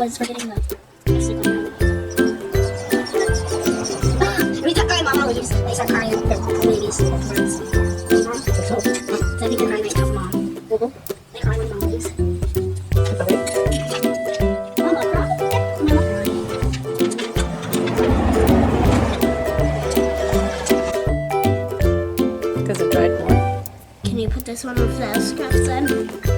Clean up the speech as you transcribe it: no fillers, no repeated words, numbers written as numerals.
was forgetting the every time Mama leaves, they start crying. They're babies. So I think they're crying right now for Mom. They cry when Mom leaves. Mama cry. Mama cry. Because it dried more. Can you put this one with the straps in?